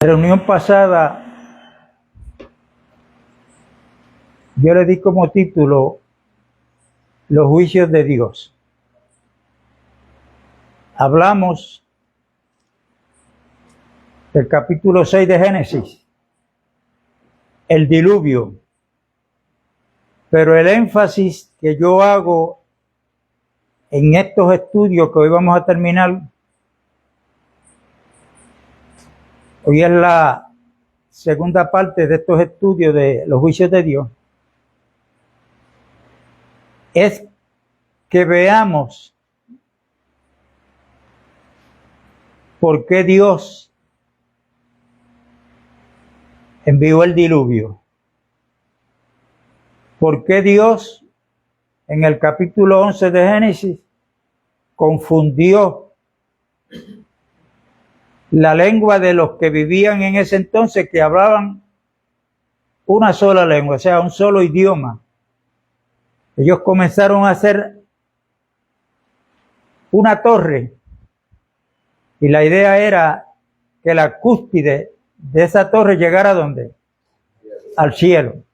reunión pasada yo le di como título Los juicios de Dios. Hablamos del capítulo 6 de Génesis, el diluvio, pero el énfasis que yo hago en estos estudios que hoy vamos a terminar, hoy es la segunda parte de estos estudios de los juicios de Dios, es que veamos por qué Dios envió el diluvio. ¿Por qué Dios en el capítulo 11 de Génesis confundió la lengua de los que vivían en ese entonces, que hablaban una sola lengua, o sea, un solo idioma? Ellos comenzaron a hacer una torre y la idea era que la cúspide de esa torre llegara ¿a dónde? Al cielo.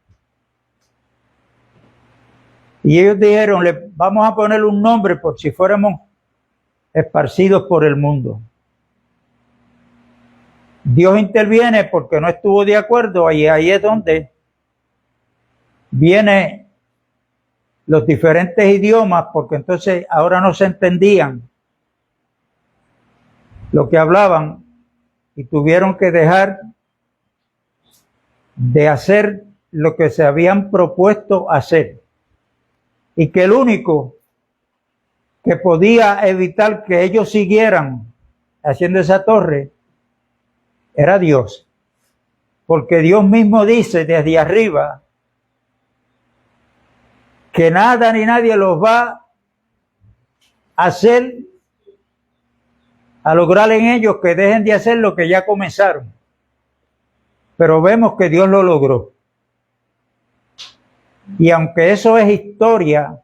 Y ellos dijeron, le vamos a poner un nombre por si fuéramos esparcidos por el mundo. Dios interviene porque no estuvo de acuerdo, y ahí es donde vienen los diferentes idiomas, porque entonces ahora no se entendían lo que hablaban y tuvieron que dejar de hacer lo que se habían propuesto hacer. Y que el único que podía evitar que ellos siguieran haciendo esa torre era Dios. Porque Dios mismo dice desde arriba que nada ni nadie los va a hacer, a lograr en ellos que dejen de hacer lo que ya comenzaron. Pero vemos que Dios lo logró. Y aunque eso es historia,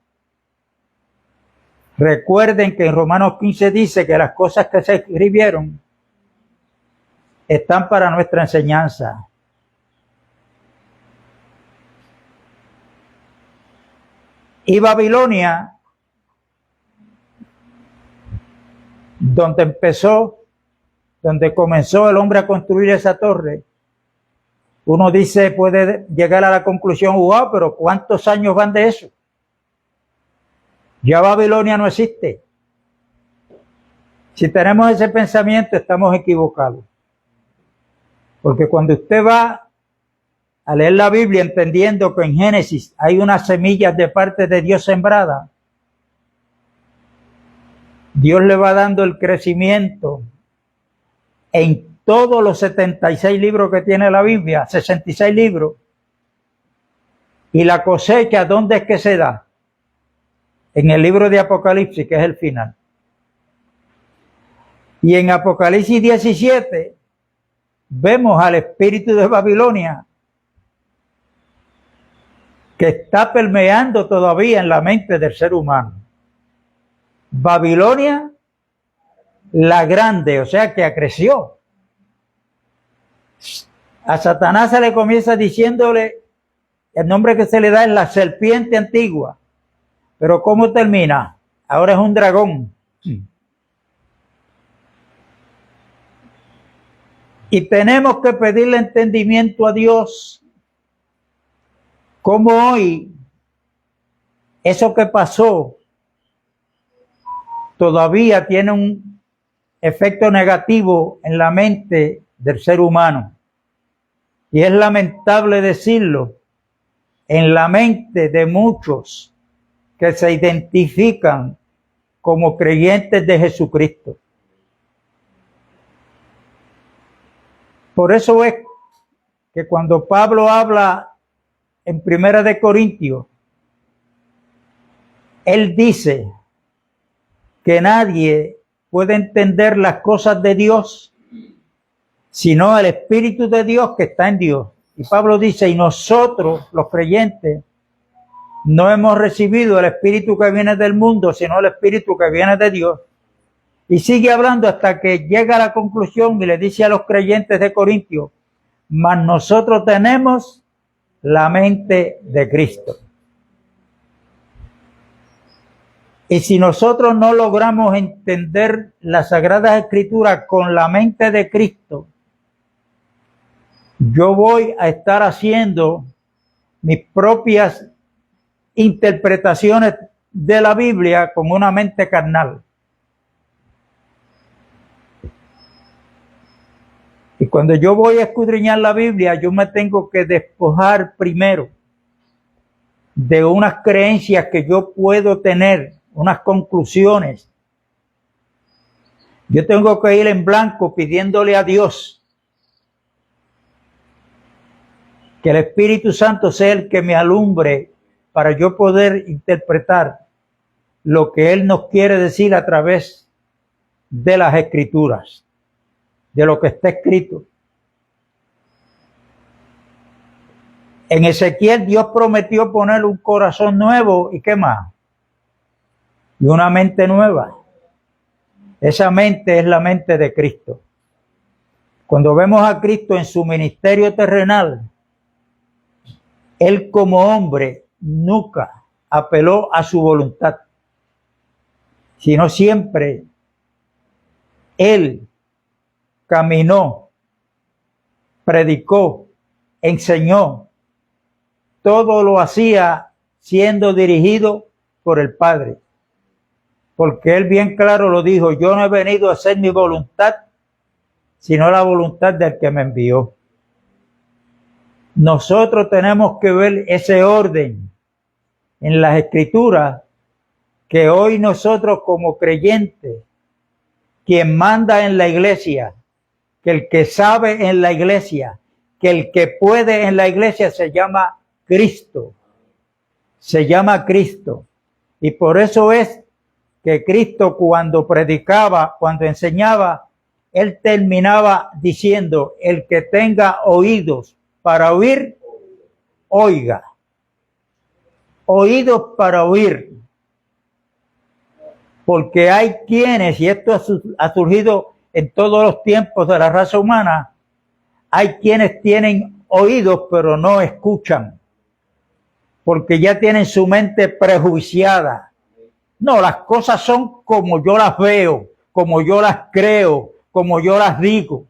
recuerden que en Romanos 15 dice que las cosas que se escribieron están para nuestra enseñanza. Y Babilonia, donde comenzó el hombre a construir esa torre, uno dice, puede llegar a la conclusión, wow, pero ¿cuántos años van de eso? Ya Babilonia no existe. Si tenemos ese pensamiento, estamos equivocados. Porque cuando usted va a leer la Biblia entendiendo que en Génesis hay unas semillas de parte de Dios sembradas, Dios le va dando el crecimiento en todos los 76 libros que tiene la Biblia, 66 libros. Y la cosecha, ¿dónde es que se da? En el libro de Apocalipsis, que es el final. Y en Apocalipsis 17 vemos al espíritu de Babilonia que está permeando todavía en la mente del ser humano. Babilonia la grande, o sea que creció. A Satanás se le comienza diciéndole, el nombre que se le da es la serpiente antigua. Pero ¿cómo termina? Ahora es un dragón. Y tenemos que pedirle entendimiento a Dios. Como hoy, eso que pasó todavía tiene un efecto negativo en la mente del ser humano. Y es lamentable decirlo, en la mente de muchos que se identifican como creyentes de Jesucristo. Por eso es que cuando Pablo habla en Primera de Corintios, él dice que nadie puede entender las cosas de Dios sino el Espíritu de Dios que está en Dios. Y Pablo dice, y nosotros, los creyentes, no hemos recibido el Espíritu que viene del mundo, sino el Espíritu que viene de Dios. Y sigue hablando hasta que llega a la conclusión y le dice a los creyentes de Corintios, mas nosotros tenemos la mente de Cristo. Y si nosotros no logramos entender las Sagradas Escrituras con la mente de Cristo, yo voy a estar haciendo mis propias interpretaciones de la Biblia con una mente carnal. Y cuando yo voy a escudriñar la Biblia, yo me tengo que despojar primero de unas creencias que yo puedo tener, unas conclusiones. Yo tengo que ir en blanco pidiéndole a Dios que el Espíritu Santo sea el que me alumbre para yo poder interpretar lo que Él nos quiere decir a través de las Escrituras, de lo que está escrito. En Ezequiel Dios prometió poner un corazón nuevo y ¿qué más? Y una mente nueva. Esa mente es la mente de Cristo. Cuando vemos a Cristo en su ministerio terrenal, Él como hombre nunca apeló a su voluntad, sino siempre Él caminó, predicó, enseñó. Todo lo hacía siendo dirigido por el Padre. Porque Él bien claro lo dijo, yo no he venido a hacer mi voluntad, sino la voluntad del que me envió. Nosotros tenemos que ver ese orden en las Escrituras, que hoy nosotros como creyentes, quien manda en la iglesia, que el que sabe en la iglesia, que el que puede en la iglesia se llama Cristo. Se llama Cristo. Y por eso es que Cristo cuando predicaba, cuando enseñaba, Él terminaba diciendo, el que tenga oídos para oír, oiga. Oídos para oír. Porque hay quienes, y esto ha surgido en todos los tiempos de la raza humana, hay quienes tienen oídos pero no escuchan. Porque ya tienen su mente prejuiciada. No, las cosas son como yo las veo, como yo las creo, como yo las digo.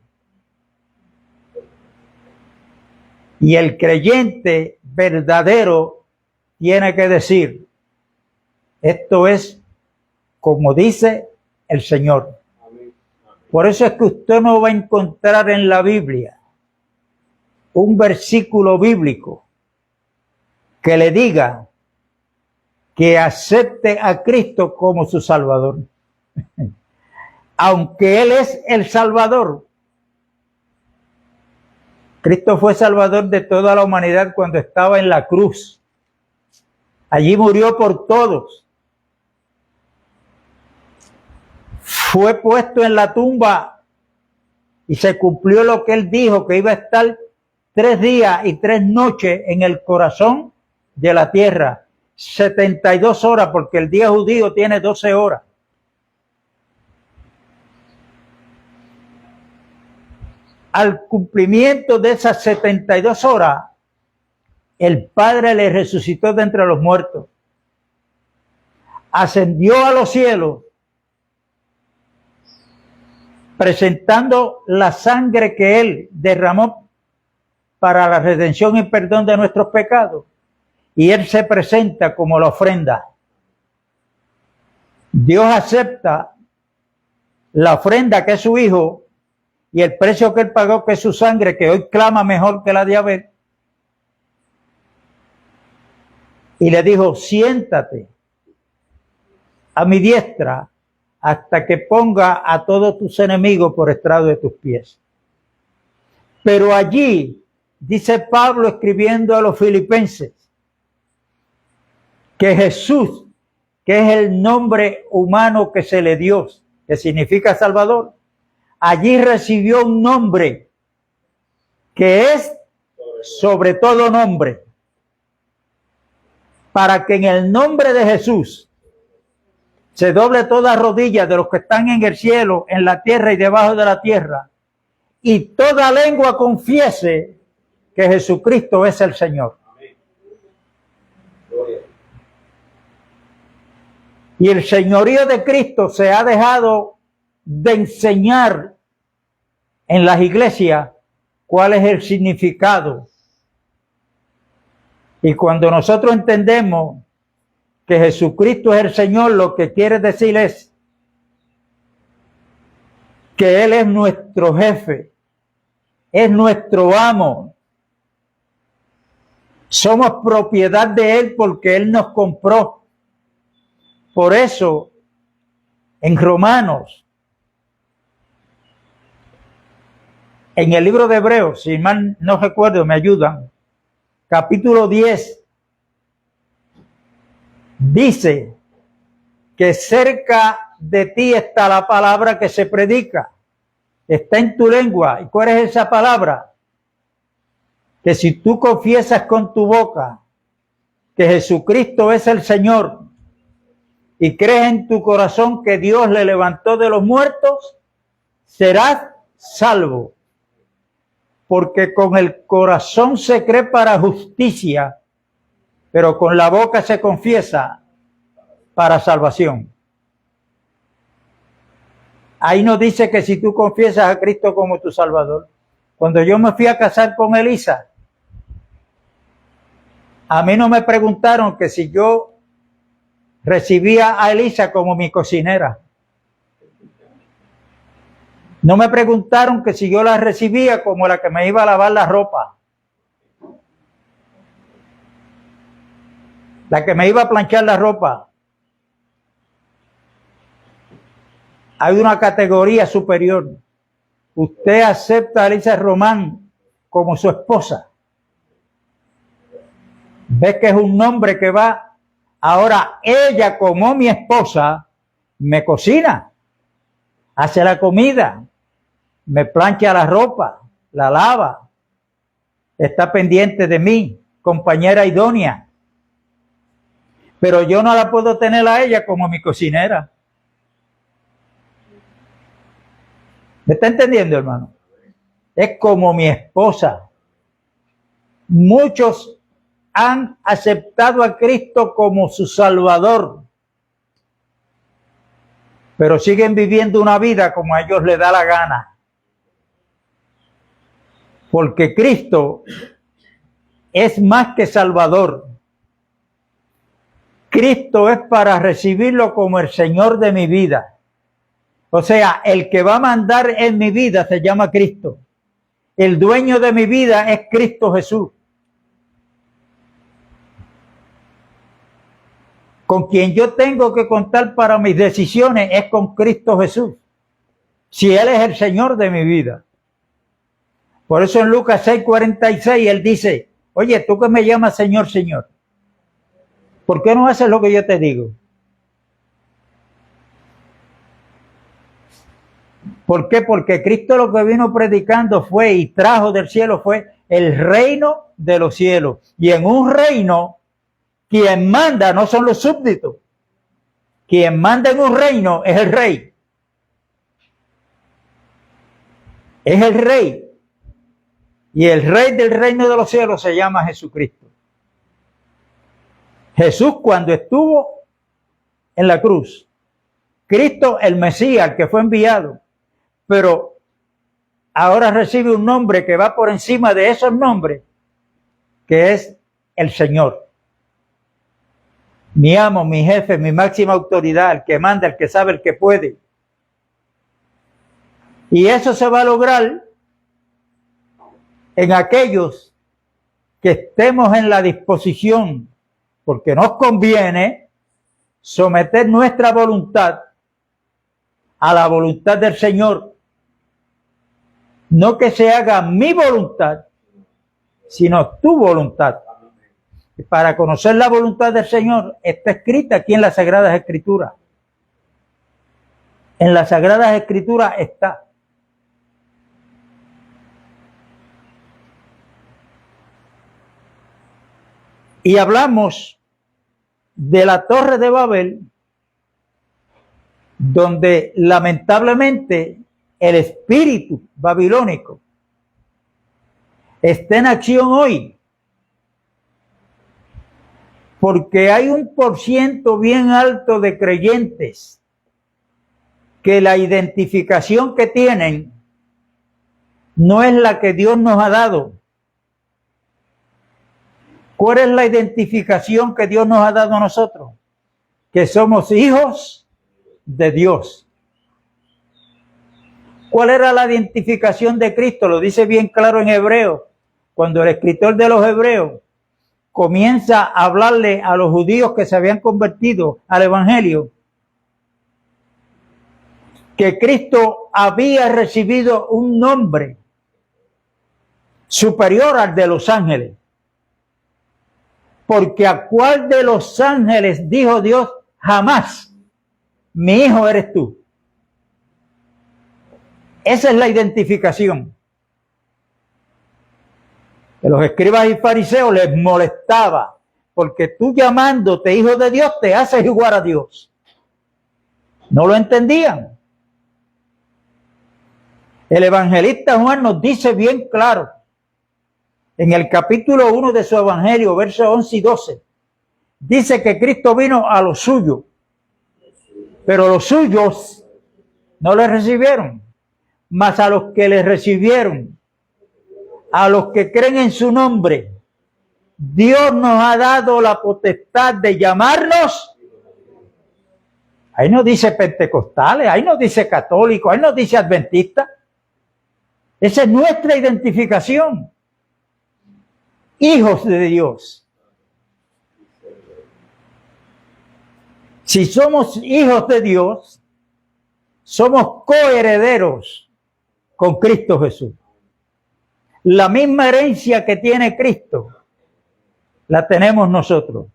Y el creyente verdadero tiene que decir, esto es como dice el Señor. Por eso es que usted no va a encontrar en la Biblia un versículo bíblico que le diga que acepte a Cristo como su Salvador. Aunque Él es el Salvador. Cristo fue Salvador de toda la humanidad cuando estaba en la cruz. Allí murió por todos. Fue puesto en la tumba y se cumplió lo que Él dijo, que iba a estar 3 días y 3 noches en el corazón de la tierra. 72 horas, porque el día judío tiene 12 horas. Al cumplimiento de esas 72 horas, el Padre le resucitó de entre los muertos. Ascendió a los cielos, presentando la sangre que Él derramó para la redención y perdón de nuestros pecados. Y Él se presenta como la ofrenda. Dios acepta la ofrenda que es su Hijo y el precio que Él pagó, que es su sangre, que hoy clama mejor que la de Abel. Y le dijo, siéntate a mi diestra hasta que ponga a todos tus enemigos por estrado de tus pies. Pero allí, dice Pablo escribiendo a los filipenses, que Jesús, que es el nombre humano que se le dio, que significa Salvador, allí recibió un nombre que es sobre todo nombre, para que en el nombre de Jesús se doble toda rodilla de los que están en el cielo, en la tierra y debajo de la tierra, y toda lengua confiese que Jesucristo es el Señor. Y el señorío de Cristo se ha dejado de enseñar en las iglesias cuál es el significado. Y cuando nosotros entendemos que Jesucristo es el Señor, lo que quiere decir es que Él es nuestro jefe, es nuestro amo. Somos propiedad de Él porque Él nos compró. Por eso, en Romanos, en el libro de Hebreos, si mal no recuerdo, me ayudan, capítulo 10, dice que cerca de ti está la palabra que se predica, está en tu lengua. ¿Y cuál es esa palabra? Que si tú confiesas con tu boca que Jesucristo es el Señor y crees en tu corazón que Dios le levantó de los muertos, serás salvo. Porque con el corazón se cree para justicia, pero con la boca se confiesa para salvación. Ahí nos dice que si tú confiesas a Cristo como tu Salvador. Cuando yo me fui a casar con Elisa, a mí no me preguntaron que si yo recibía a Elisa como mi cocinera. No me preguntaron que si yo la recibía como la que me iba a lavar la ropa, la que me iba a planchar la ropa. Hay una categoría superior. Usted acepta a Elisa Román como su esposa. Ve que es un nombre que va. Ahora ella, como mi esposa, me cocina, hace la comida, me plancha la ropa, la lava, está pendiente de mí, compañera idónea. Pero yo no la puedo tener a ella como mi cocinera. ¿Me está entendiendo, hermano? Es como mi esposa. Muchos han aceptado a Cristo como su Salvador, pero siguen viviendo una vida como a ellos les da la gana. Porque Cristo es más que Salvador. Cristo es para recibirlo como el Señor de mi vida. O sea, el que va a mandar en mi vida se llama Cristo. El dueño de mi vida es Cristo Jesús. Con quien yo tengo que contar para mis decisiones es con Cristo Jesús. Si Él es el Señor de mi vida. Por eso en Lucas 6:46 Él dice, oye, tú que me llamas Señor, Señor, ¿por qué no haces lo que yo te digo? ¿Por qué? Porque Cristo lo que vino predicando fue y trajo del cielo fue el reino de los cielos. Y en un reino, quien manda no son los súbditos. Quien manda en un reino es el rey. Es el rey. Y el rey del reino de los cielos se llama Jesucristo. Jesús cuando estuvo en la cruz, Cristo el Mesías, el que fue enviado, pero ahora recibe un nombre que va por encima de esos nombres, que es el Señor. Mi amo, mi jefe, mi máxima autoridad, el que manda, el que sabe, el que puede. Y eso se va a lograr en aquellos que estemos en la disposición, porque nos conviene someter nuestra voluntad a la voluntad del Señor. No que se haga mi voluntad, sino tu voluntad. Y para conocer la voluntad del Señor está escrita aquí en las Sagradas Escrituras. En las Sagradas Escrituras está. Y hablamos de la Torre de Babel donde lamentablemente el espíritu babilónico está en acción hoy, porque hay un % bien alto de creyentes que la identificación que tienen no es la que Dios nos ha dado. ¿Cuál es la identificación que Dios nos ha dado a nosotros? Que somos hijos de Dios. ¿Cuál era la identificación de Cristo? Lo dice bien claro en Hebreos, cuando el escritor de los Hebreos comienza a hablarle a los judíos que se habían convertido al evangelio, que Cristo había recibido un nombre superior al de los ángeles. Porque a cuál de los ángeles dijo Dios jamás, mi hijo eres tú. Esa es la identificación. Que los escribas y fariseos les molestaba, porque tú llamándote hijo de Dios te haces igual a Dios. No lo entendían. El evangelista Juan nos dice bien claro, en el capítulo 1 de su evangelio, versos 11 y 12, dice que Cristo vino a los suyos, pero los suyos no le recibieron, mas a los que le recibieron, a los que creen en su nombre, Dios nos ha dado la potestad de llamarnos. Ahí no dice pentecostales, ahí no dice católicos, ahí no dice adventistas. Esa es nuestra identificación. Hijos de Dios. Si somos hijos de Dios, somos coherederos con Cristo Jesús. La misma herencia que tiene Cristo, la tenemos nosotros.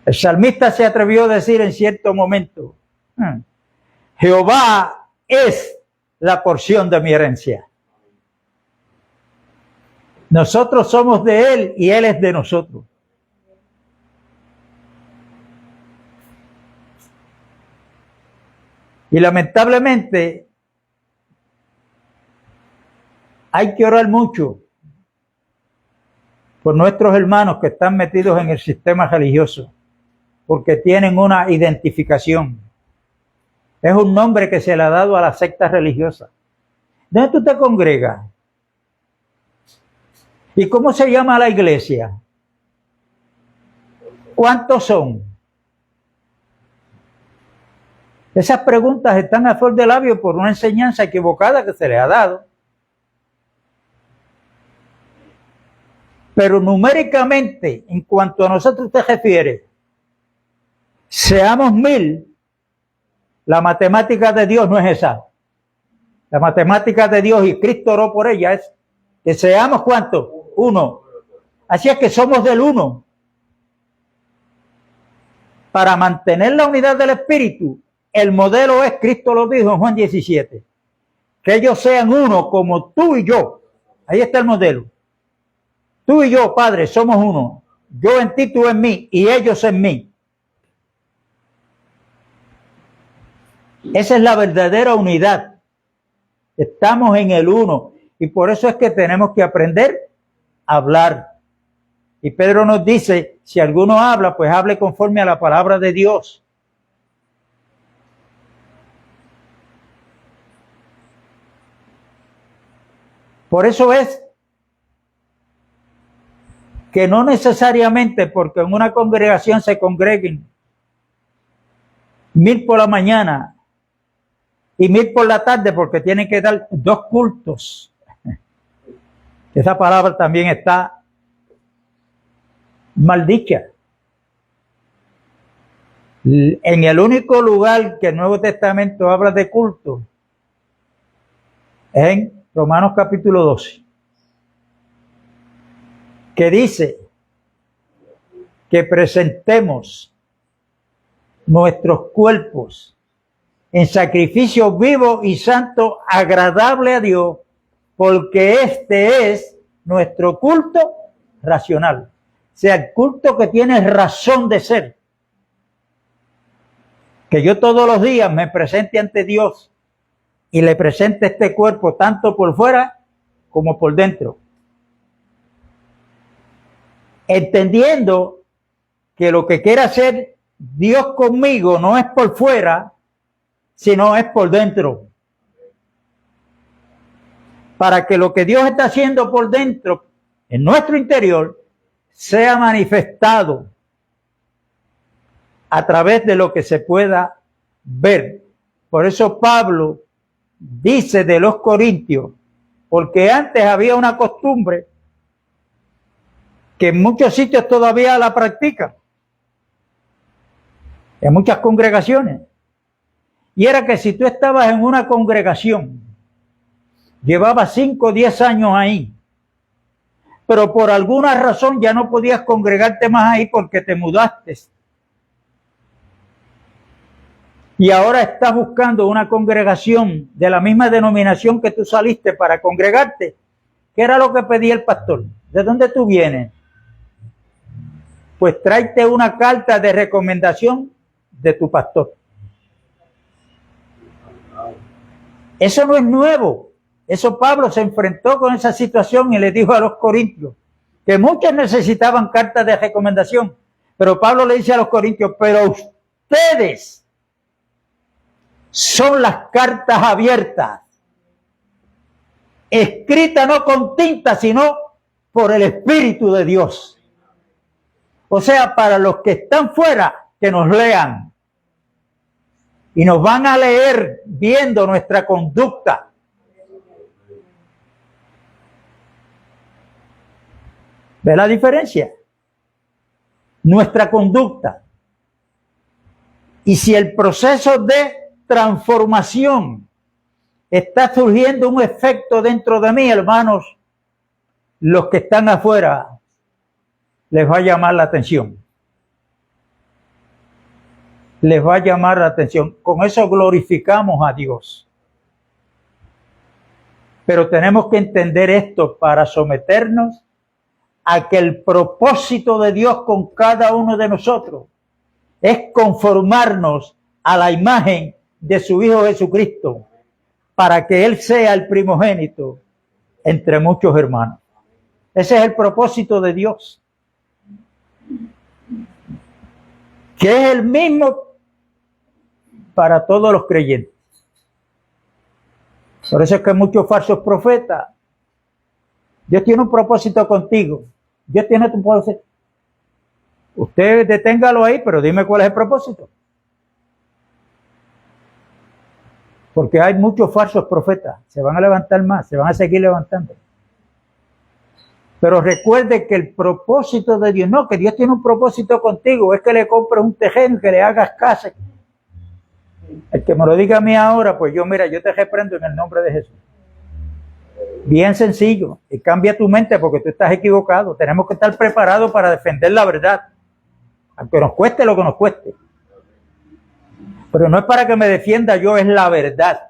El salmista se atrevió a decir en cierto momento, Jehová es la porción de mi herencia. Nosotros somos de Él y Él es de nosotros. Y lamentablemente hay que orar mucho por nuestros hermanos que están metidos en el sistema religioso, porque tienen una identificación. Es un nombre que se le ha dado a la secta religiosa. ¿Dónde tú te congregas? ¿Y cómo se llama la iglesia? ¿Cuántos son? Esas preguntas están a flor de labio por una enseñanza equivocada que se le ha dado. Pero numéricamente, en cuanto a nosotros te refiere, seamos 1000, la matemática de Dios no es esa. La matemática de Dios, y Cristo oró por ella, es que seamos ¿cuántos? 1. Así es que somos del 1. Para mantener la unidad del Espíritu, el modelo es, Cristo lo dijo en Juan 17, que ellos sean uno como tú y yo. Ahí está el modelo. Tú y yo, Padre, somos uno. Yo en ti, tú en mí, y ellos en mí. Esa es la verdadera unidad. Estamos en el uno. Y por eso es que tenemos que aprender a hablar. Y Pedro nos dice, si alguno habla, pues hable conforme a la palabra de Dios. Por eso es que no necesariamente porque en una congregación se congreguen 1000 por la mañana y 1000 por la tarde, porque tienen que dar 2 cultos. Esa palabra también está mal dicha. En el único lugar que el Nuevo Testamento habla de culto es en Romanos capítulo 12, que dice que presentemos nuestros cuerpos en sacrificio vivo y santo, agradable a Dios, porque este es nuestro culto racional. O sea, el culto que tiene razón de ser. que yo todos los días me presente ante Dios y le presente este cuerpo tanto por fuera como por dentro, entendiendo que lo que quiere hacer Dios conmigo no es por fuera, sino es por dentro, para que lo que Dios está haciendo por dentro, en nuestro interior, sea manifestado a través de lo que se pueda ver. Por eso Pablo dice de los corintios, porque antes había una costumbre que en muchos sitios todavía la practican, en muchas congregaciones, y era que si tú estabas en una congregación, llevabas 5 o 10 años ahí, pero por alguna razón ya no podías congregarte más ahí porque te mudaste, y ahora estás buscando una congregación de la misma denominación que tú saliste para congregarte, ¿qué era lo que pedía el pastor? ¿De dónde tú vienes? Pues tráete una carta de recomendación de tu pastor. Eso no es nuevo. Eso Pablo se enfrentó con esa situación y le dijo a los corintios que muchos necesitaban cartas de recomendación, pero Pablo le dice a los corintios, pero ustedes son las cartas abiertas, escritas no con tinta, sino por el Espíritu de Dios. O sea, para los que están fuera, que nos lean. Y nos van a leer viendo nuestra conducta. ¿Ve la diferencia? Nuestra conducta. Y si el proceso de transformación está surgiendo un efecto dentro de mí, hermanos, los que están afuera les va a llamar la atención. Les va a llamar la atención. Con eso glorificamos a Dios. Pero tenemos que entender esto para someternos a que el propósito de Dios con cada uno de nosotros es conformarnos a la imagen de su Hijo Jesucristo, para que Él sea el primogénito entre muchos hermanos. Ese es el propósito de Dios, que es el mismo para todos los creyentes. Por eso es que muchos falsos profetas, Dios tiene un propósito contigo, Dios tiene tu propósito. Usted deténgalo ahí, pero dime cuál es el propósito. Porque hay muchos falsos profetas, se van a levantar más, se van a seguir levantando. Pero recuerde que el propósito de Dios, no, que Dios tiene un propósito contigo, es que le compres un terreno, que le hagas casa. El que me lo diga a mí ahora, pues yo te reprendo en el nombre de Jesús. Bien sencillo, y cambia tu mente porque tú estás equivocado. Tenemos que estar preparados para defender la verdad, aunque nos cueste lo que nos cueste. Pero no es para que me defienda yo, es la verdad.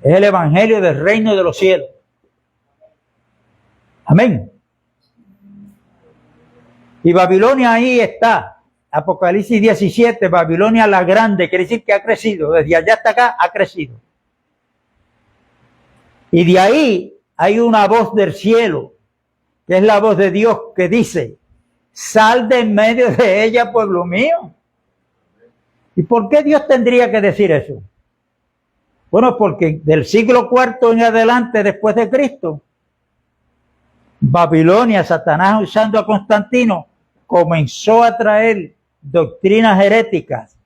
Es el evangelio del reino de los cielos. Amén. Y Babilonia ahí está. Apocalipsis 17, Babilonia la grande, quiere decir que ha crecido. Desde allá hasta acá ha crecido. Y de ahí hay una voz del cielo, que es la voz de Dios, que dice, sal de en medio de ella, pueblo mío. ¿Y por qué Dios tendría que decir eso? Bueno, porque del siglo IV en adelante, después de Cristo, Babilonia, Satanás usando a Constantino, comenzó a traer doctrinas heréticas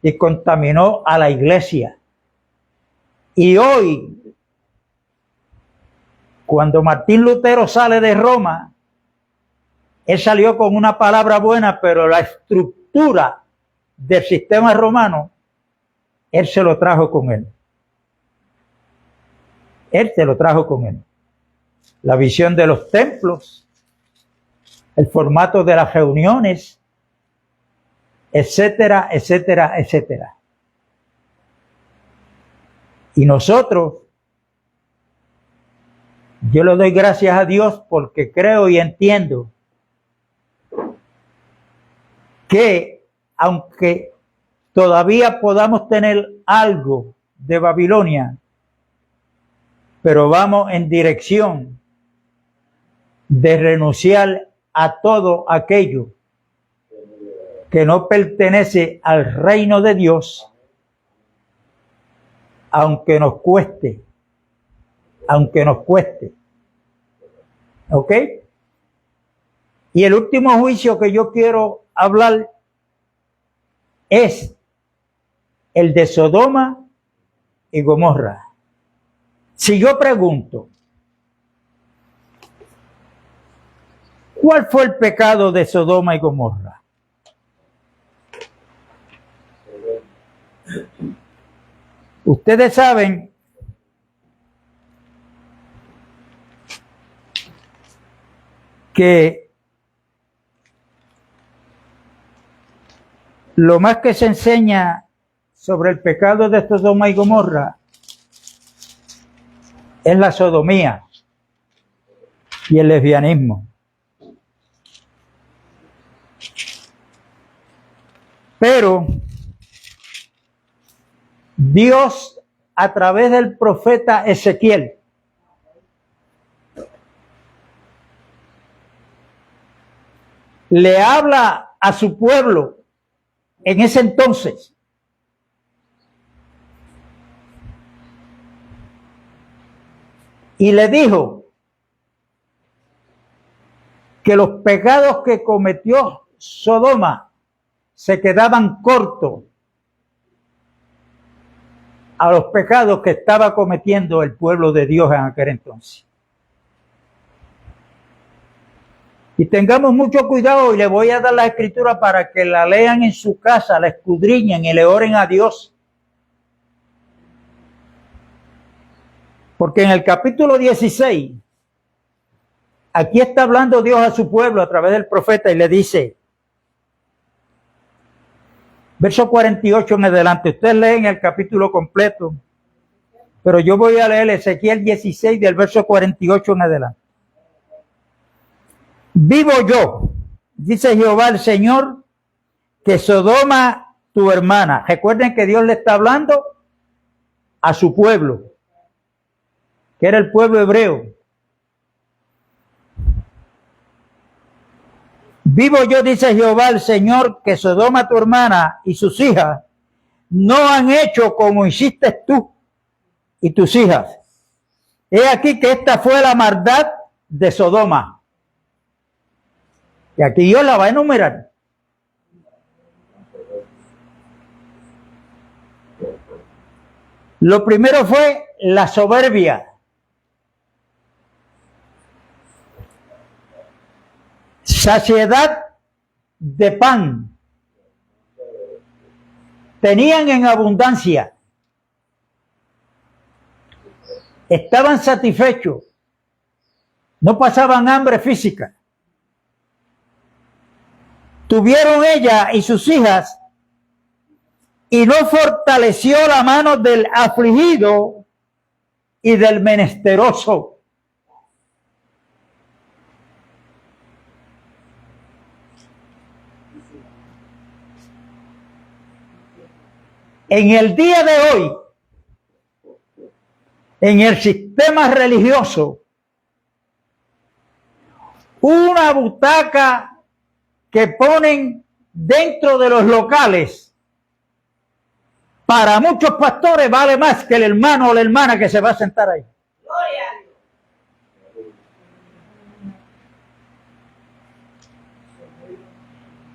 y contaminó a la iglesia. Y hoy, cuando Martín Lutero sale de Roma, él salió con una palabra buena, pero la estructura del sistema romano, él se lo trajo con él. Él se lo trajo con él. La visión de los templos, el formato de las reuniones, etcétera, etcétera, etcétera. Y nosotros, yo le doy gracias a Dios porque creo y entiendo que aunque todavía podamos tener algo de Babilonia, pero vamos en dirección de renunciar a todo aquello que no pertenece al reino de Dios, aunque nos cueste. ¿Ok? Y el último juicio que yo quiero hablar es el de Sodoma y Gomorra. Si yo pregunto, ¿cuál fue el pecado de Sodoma y Gomorra? Ustedes saben que lo más que se enseña sobre el pecado de Sodoma y Gomorra es la sodomía y el lesbianismo. Pero Dios, a través del profeta Ezequiel, le habla a su pueblo en ese entonces. Y le dijo que los pecados que cometió Sodoma se quedaban cortos a los pecados que estaba cometiendo el pueblo de Dios en aquel entonces. Y tengamos mucho cuidado, y le voy a dar la escritura para que la lean en su casa, la escudriñen y le oren a Dios. Porque en el capítulo 16, aquí está hablando Dios a su pueblo a través del profeta y le dice, verso 48 en adelante, ustedes leen el capítulo completo, pero yo voy a leer Ezequiel 16 del verso 48 en adelante. Vivo yo, dice Jehová el Señor, que Sodoma tu hermana. Recuerden que Dios le está hablando a su pueblo, que era el pueblo hebreo. Vivo yo, dice Jehová el Señor, que Sodoma tu hermana y sus hijas no han hecho como hiciste tú y tus hijas. He aquí que esta fue la maldad de Sodoma. Y aquí Dios la va a enumerar. Lo primero fue la soberbia. Saciedad de pan. Tenían en abundancia. Estaban satisfechos. No pasaban hambre física. Tuvieron ella y sus hijas, y no fortaleció la mano del afligido y del menesteroso. En el día de hoy, en el sistema religioso, una butaca que ponen dentro de los locales, para muchos pastores vale más que el hermano o la hermana que se va a sentar ahí.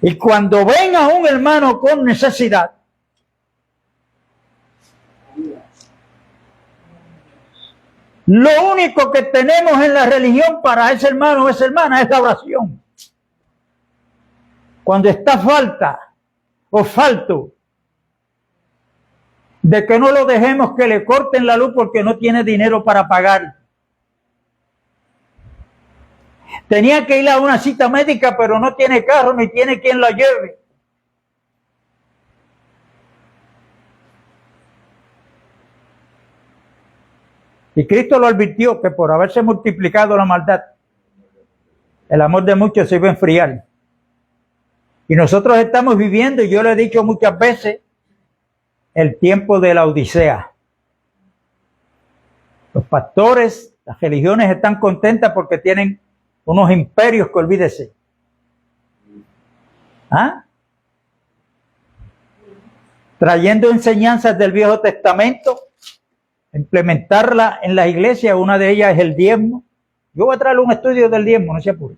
Y cuando ven a un hermano con necesidad, lo único que tenemos en la religión para ese hermano o esa hermana es la oración. Cuando está falta o falto de que no lo dejemos que le corten la luz porque no tiene dinero para pagar. Tenía que ir a una cita médica, pero no tiene carro ni tiene quien la lleve. Y Cristo lo advirtió que por haberse multiplicado la maldad, el amor de muchos se iba a enfriar. Y nosotros estamos viviendo, y yo lo he dicho muchas veces, el tiempo de la Odisea. Los pastores, las religiones están contentas porque tienen unos imperios que olvídese. ¿Ah? Trayendo enseñanzas del Viejo Testamento, implementarla en las iglesias, una de ellas es el diezmo. Yo voy a traer un estudio del diezmo, no se apure.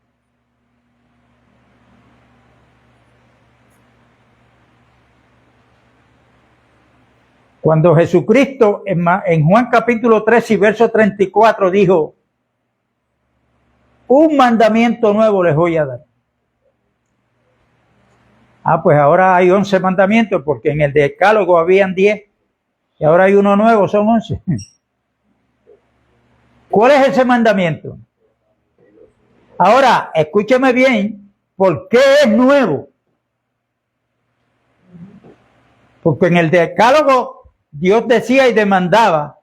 Cuando Jesucristo en Juan capítulo 3 y verso 34 dijo, un mandamiento nuevo les voy a dar. Pues ahora hay 11 mandamientos, porque en el decálogo habían 10 y ahora hay uno nuevo, son 11. ¿Cuál es ese mandamiento? Ahora, escúcheme bien, ¿por qué es nuevo? Porque en el decálogo Dios decía y demandaba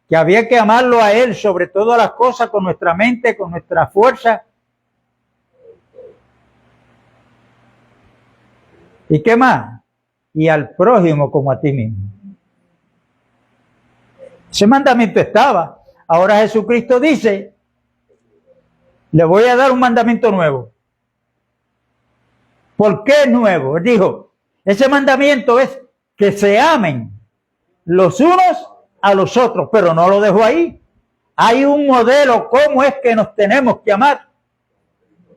que había que amarlo a Él sobre todas las cosas, con nuestra mente, con nuestra fuerza. ¿Y qué más? Y al prójimo como a ti mismo. Ese mandamiento estaba. Ahora Jesucristo dice, le voy a dar un mandamiento nuevo. ¿Por qué nuevo? Él dijo, ese mandamiento es que se amen los unos a los otros, pero no lo dejó ahí. Hay un modelo, cómo es que nos tenemos que amar.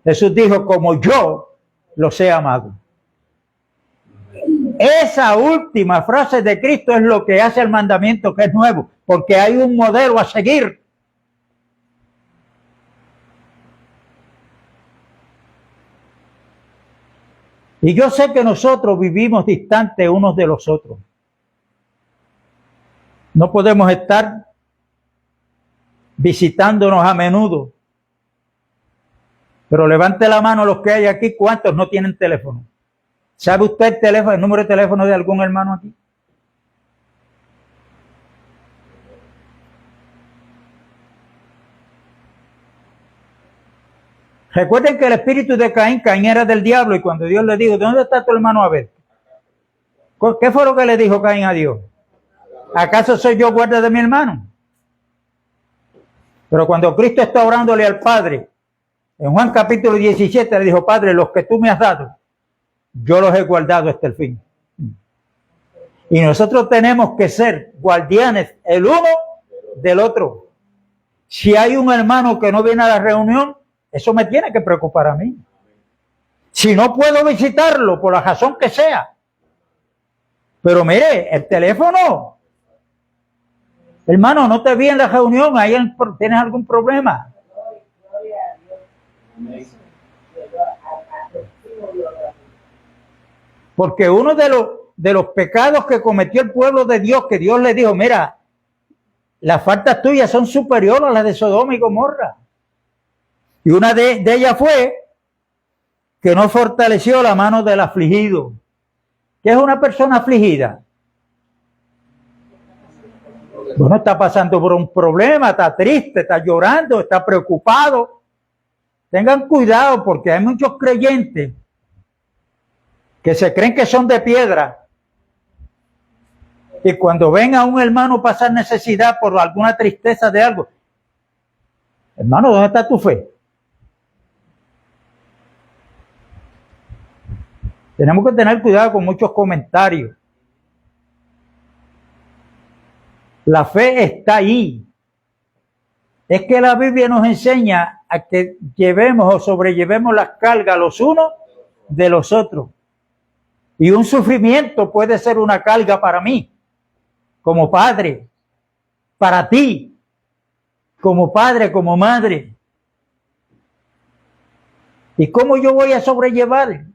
Jesús dijo, como yo los he amado. Esa última frase de Cristo es lo que hace el mandamiento que es nuevo, porque hay un modelo a seguir. Y yo sé que nosotros vivimos distantes unos de los otros. No podemos estar visitándonos a menudo. Pero levante la mano los que hay aquí, ¿cuántos no tienen teléfono? ¿Sabe usted el número de teléfono de algún hermano aquí? Recuerden que el espíritu de Caín era del diablo, y cuando Dios le dijo, ¿dónde está tu hermano Abel? ¿Qué fue lo que le dijo Caín a Dios? ¿Acaso soy yo guarda de mi hermano? Pero cuando Cristo está orándole al Padre, en Juan capítulo 17 le dijo, Padre, los que tú me has dado, yo los he guardado hasta el fin. Y nosotros tenemos que ser guardianes el uno del otro. Si hay un hermano que no viene a la reunión, eso me tiene que preocupar a mí. Si no puedo visitarlo, por la razón que sea. Pero mire, el teléfono. Hermano, no te vi en la reunión, ahí tienes algún problema. Porque uno de los pecados que cometió el pueblo de Dios, que Dios le dijo, mira, las faltas tuyas son superiores a las de Sodoma y Gomorra. Y una de ellas fue que no fortaleció la mano del afligido. ¿Qué es una persona afligida? Bueno, está pasando por un problema, está triste, está llorando, está preocupado. Tengan cuidado porque hay muchos creyentes que se creen que son de piedra. Y cuando ven a un hermano pasar necesidad por alguna tristeza de algo, hermano, ¿dónde está tu fe? Tenemos que tener cuidado con muchos comentarios. La fe está ahí. Es que la Biblia nos enseña a que llevemos o sobrellevemos las cargas los unos de los otros. Y un sufrimiento puede ser una carga para mí, como padre, para ti, como padre, como madre. ¿Y cómo yo voy a sobrellevar?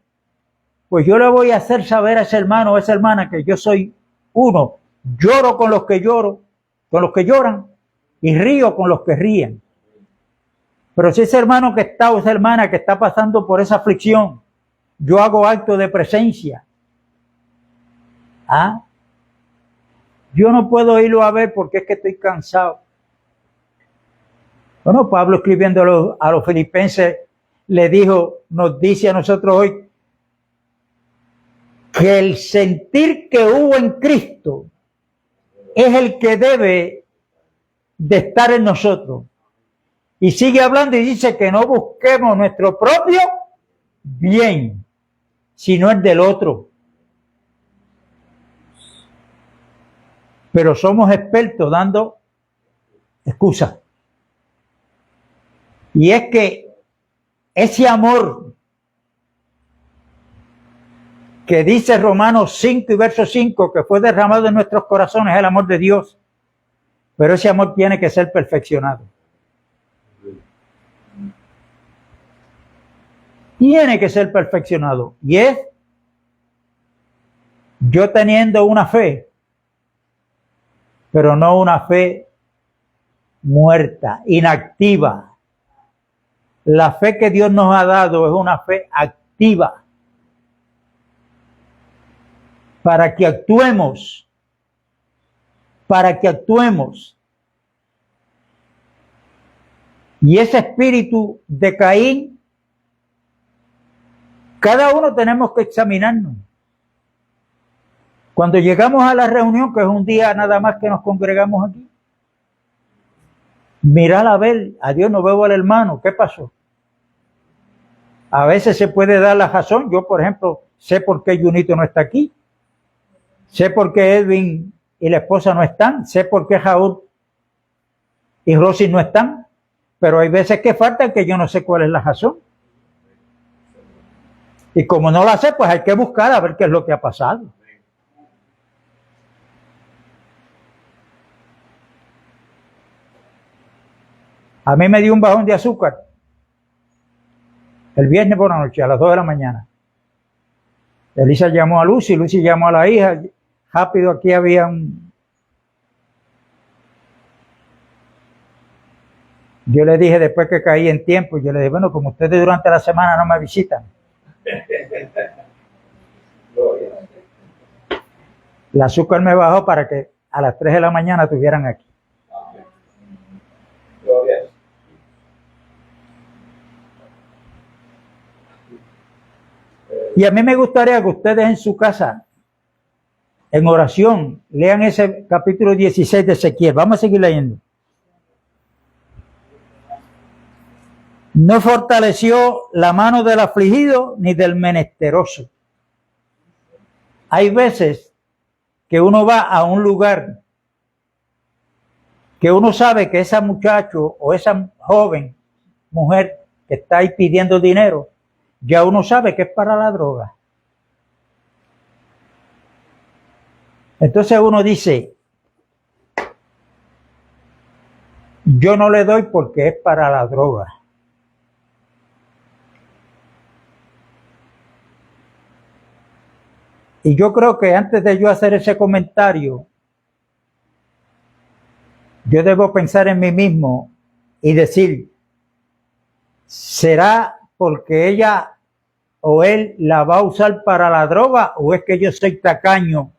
Pues yo le voy a hacer saber a ese hermano o a esa hermana que yo soy uno. Lloro con los que lloran, y río con los que ríen. Pero si ese hermano que está o esa hermana que está pasando por esa aflicción, yo hago acto de presencia. Yo no puedo irlo a ver porque es que estoy cansado. Bueno, Pablo escribiendo a los filipenses nos dice a nosotros hoy que el sentir que hubo en Cristo es el que debe de estar en nosotros. Y sigue hablando y dice que no busquemos nuestro propio bien, sino el del otro. Pero somos expertos dando excusas. Y es que ese amor que dice Romanos 5 y verso 5, que fue derramado en nuestros corazones, es el amor de Dios. Pero ese amor tiene que ser perfeccionado. Tiene que ser perfeccionado. Y es yo teniendo una fe, pero no una fe muerta, inactiva. La fe que Dios nos ha dado es una fe activa para que actuemos, Y ese espíritu de Caín, cada uno tenemos que examinarnos. Cuando llegamos a la reunión, que es un día nada más que nos congregamos aquí, mirar a ver, a Dios no veo al hermano, ¿qué pasó? A veces se puede dar la razón. Yo, por ejemplo, sé por qué Junito no está aquí. Sé por qué Edwin y la esposa no están. Sé por qué Jaúl y Rosy no están. Pero hay veces que faltan que yo no sé cuál es la razón. Y como no la sé, pues hay que buscar a ver qué es lo que ha pasado. A mí me dio un bajón de azúcar el viernes por la noche, a las 2 de la mañana. Elisa llamó a Lucy, Lucy llamó a la hija. Rápido, aquí había un... Yo le dije después que caí en tiempo, yo le dije, bueno, como ustedes durante la semana no me visitan. El azúcar me bajó para que a las 3 de la mañana estuvieran aquí. Y a mí me gustaría que ustedes en su casa, en oración, lean ese capítulo 16 de Ezequiel. Vamos a seguir leyendo. No fortaleció la mano del afligido ni del menesteroso. Hay veces que uno va a un lugar que uno sabe que ese muchacho o esa joven mujer que está ahí pidiendo dinero, ya uno sabe que es para la droga. Entonces uno dice, yo no le doy porque es para la droga. Y yo creo que antes de yo hacer ese comentario, yo debo pensar en mí mismo y decir, ¿será porque ella o él la va a usar para la droga o es que yo soy tacaño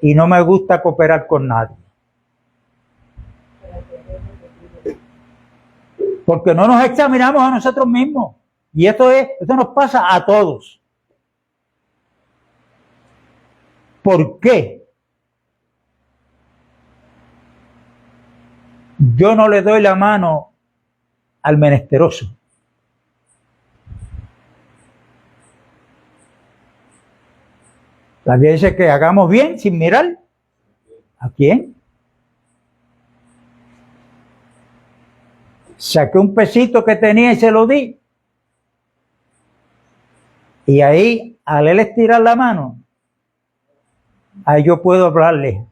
y no me gusta cooperar con nadie? Porque no nos examinamos a nosotros mismos. Y esto nos pasa a todos. ¿Por qué yo no le doy la mano al menesteroso? La Biblia dice que hagamos bien sin mirar a quién. Saqué un pesito que tenía y se lo di. Y ahí, al él estirar la mano, ahí yo puedo hablarle.